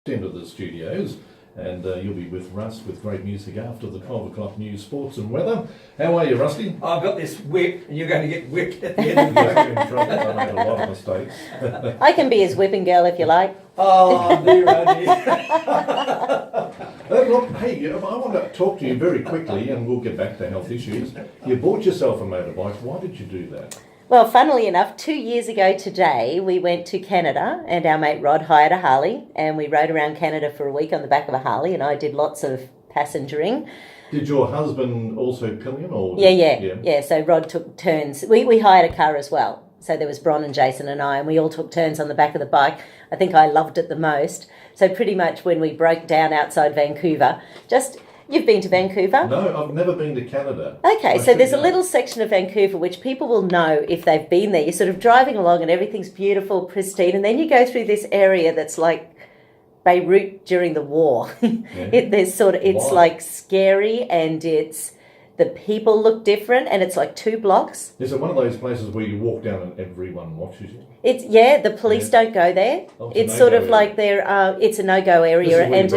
into the studios, and you'll be with Russ with great music after the 12 o'clock news, sports and weather. How are you, Rusty? I've got this whip, and you're going to get whipped at the end of You're in trouble. I made a lot of mistakes. I can be his whipping girl if you like. Oh, dear, oh dear. Look, hey, I want to talk to you very quickly, and we'll get back to health issues. You bought yourself a motorbike. Why did you do that? Well, funnily enough, 2 years ago today, we went to Canada and our mate Rod hired a Harley and we rode around Canada for a week on the back of a Harley, and I did lots of passengering. Did your husband also pillion? Or Yeah. So Rod took turns. We hired a car as well. So there was Bron and Jason and I, and we all took turns on the back of the bike. I think I loved it the most. So pretty much when we broke down outside Vancouver, You've been to Vancouver? No, I've never been to Canada. Okay, so there's a little section of Vancouver which people will know if they've been there. You're sort of driving along and everything's beautiful, pristine, and then you go through this area that's like Beirut during the war. Yeah. It's like scary, and the people look different, and it's like 2 blocks. Is it one of those places where you walk down and everyone watches you? The police don't go there. It's sort of like it's a no-go area, and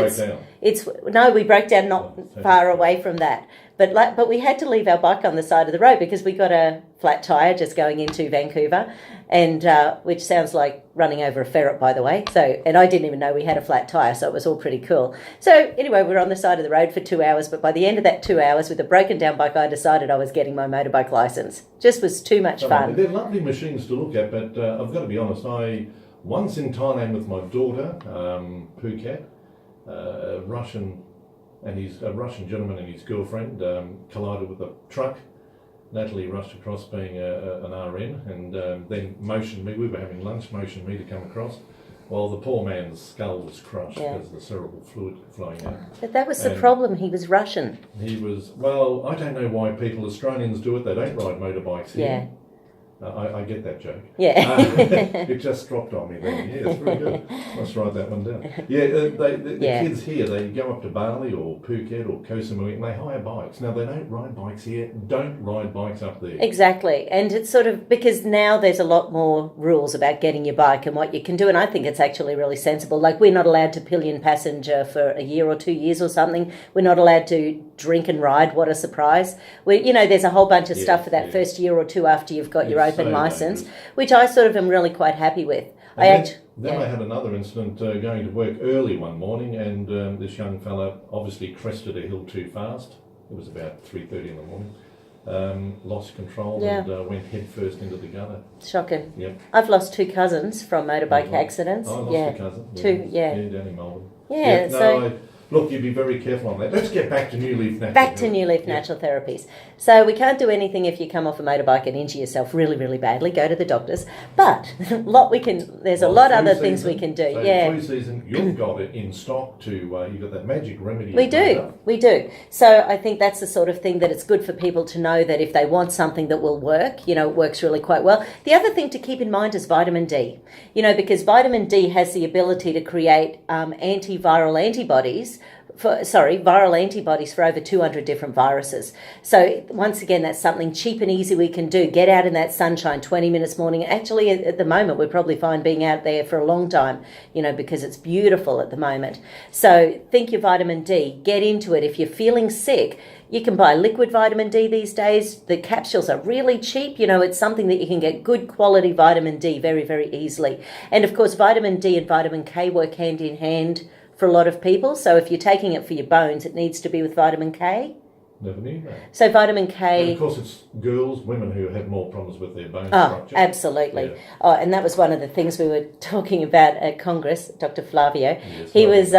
we broke down not far away from that. But we had to leave our bike on the side of the road because we got a flat tire just going into Vancouver, and which sounds like running over a ferret, by the way. And I didn't even know we had a flat tire, so it was all pretty cool. So anyway, we were on the side of the road for 2 hours, but by the end of that 2 hours with a broken down bike, I decided I was getting my motorbike license. Just was too much fun. They're lovely machines to look at, but I've got to be honest, I once in Thailand with my daughter, Phuket, a Russian gentleman and his girlfriend collided with a truck. Natalie rushed across, being an RN, and then motioned me. We were having lunch, motioned me to come across. Well, the poor man's skull was crushed because of the cerebral fluid flowing out. But that was the problem. He was Russian. He was. Well, I don't know why Australians do it. They don't ride motorbikes here. Yeah. I get that joke. Yeah. It just dropped on me then. Yeah, it's very good. Must write that one down. Yeah, the kids here, they go up to Bali or Phuket or Koh Samui and they hire bikes. Now, they don't ride bikes here. Don't ride bikes up there. Exactly. And it's sort of because now there's a lot more rules about getting your bike and what you can do. And I think it's actually really sensible. Like, we're not allowed to pillion passenger for a year or 2 years or something. We're not allowed to drink and ride. What a surprise. There's a whole bunch of stuff for that first year or two after you've got your open license, which I sort of am really quite happy with. I had another incident going to work early one morning, and this young fella obviously crested a hill too fast. It was about 3:30 in the morning. Lost control and went head first into the gutter. Shocking. Yep. I've lost 2 cousins from motorbike accidents. I lost a cousin. Two, down in Melbourne. Yeah, look, you'd be very careful on that. Let's get back to New Leaf Natural Therapies. So we can't do anything if you come off a motorbike and injure yourself really, really badly. Go to the doctors. But there's a lot of other things we can do. So flu season, you've got it in stock to. You've got that magic remedy. We do. So I think that's the sort of thing that it's good for people to know, that if they want something that will work, it works really quite well. The other thing to keep in mind is vitamin D. Because vitamin D has the ability to create viral antibodies for over 200 different viruses. So once again, that's something cheap and easy we can do. Get out in that sunshine 20 minutes morning. Actually, at the moment, we're probably fine being out there for a long time, because it's beautiful at the moment. So think your vitamin D, get into it. If you're feeling sick, you can buy liquid vitamin D these days. The capsules are really cheap. It's something that you can get good quality vitamin D very, very easily. And of course, vitamin D and vitamin K work hand in hand for a lot of people. So if you're taking it for your bones, it needs to be with vitamin K. Never knew that. So vitamin K... And of course, it's women who have more problems with their bone structure. Absolutely. Yeah. And that was one of the things we were talking about at Congress, Dr. Flavio. Yes, he was...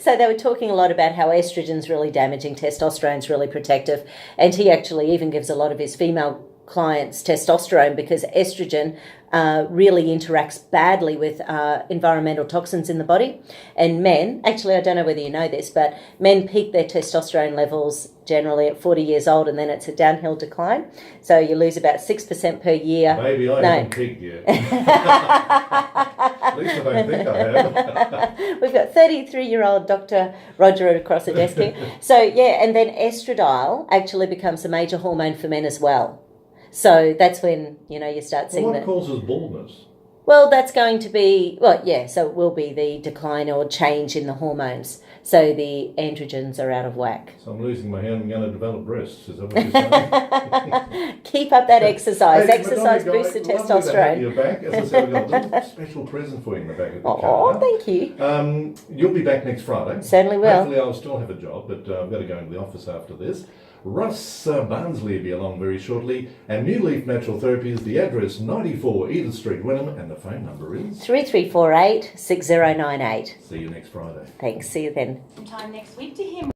So they were talking a lot about how estrogen's really damaging, testosterone's really protective, and he actually even gives a lot of his female clients testosterone because estrogen really interacts badly with environmental toxins in the body. And men, actually, I don't know whether you know this, but men peak their testosterone levels generally at 40 years old, and then it's a downhill decline. So you lose about 6% per year. Maybe I haven't peaked yet. At least I don't think I have. We've got 33-year-old Dr. Roger across the desk here. So, and then estradiol actually becomes a major hormone for men as well. So that's when, you start seeing what causes baldness? Well, that's going to be, well, yeah, so it will be the decline or change in the hormones. So the androgens are out of whack. So I'm losing my hair and I'm going to develop breasts. Is that what you're saying? Keep up that exercise. Hey, exercise Madonna, boosts the lovely to have testosterone. you back. As I said, we've got a little special present for you in the back of the Oh, car. thank you. You'll be back next Friday. Certainly will. Hopefully I'll still have a job, but I've got to go into the office after this. Russ Barnsley will be along very shortly. And New Leaf Natural Therapies, the address 94 Edith Street, Wenham, and the phone number is 3348 6098. See you next Friday. Thanks. See you then. Time next week to hear